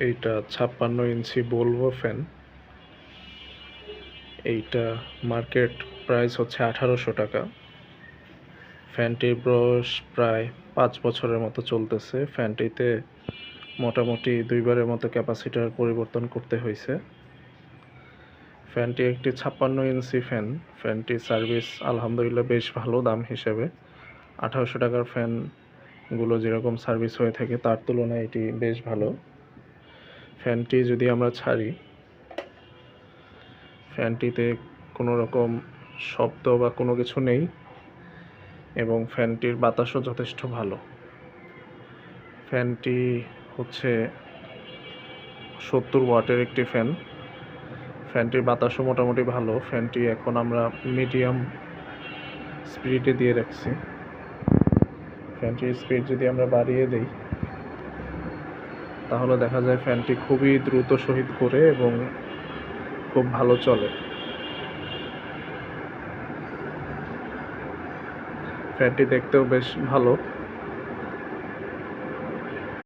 এইটা 56 ইঞ্চি Volvo fan. এইটা market price হচ্ছে 1800 টাকা। ফ্যানটির বয়স প্রায় 5 বছরের মতো চলতেছে। ফ্যানটিতে মোটামুটি 2 বারের মতো ক্যাপাসিটার পরিবর্তন করতে হয়েছে। ফ্যানটি একটি 56 ইঞ্চি ফ্যান। ফ্যানটির সার্ভিস আলহামদুলিল্লাহ বেশ ভালো দাম হিসেবে। 1800 টাকার ফ্যানগুলো যেরকম সার্ভিস হয়ে থাকে তার তুলনায় এটি বেশ ভালো। ফ্যানটি যদি আমরা ছাড়ি, ফ্যানটিতে কোনো রকম শব্দ বা কোনো কিছু নেই এবং ফ্যানটির বাতাসও যথেষ্ট ভালো। ফ্যানটি হচ্ছে 70 ওয়াটের একটি ফ্যান। ফ্যানটির বাতাসও মোটামুটি ভালো। ফ্যানটি এখন আমরা মিডিয়াম স্পিডে দিয়ে রাখছি। ফ্যানটির স্পিড যদি আমরা বাড়িয়ে দিই তাহলে দেখা যায় ফ্যানটি খুবই দ্রুত সহিত ঘোরে এবং খুব ভালো চলে। ফ্যানটি দেখতেও বেশ ভালো।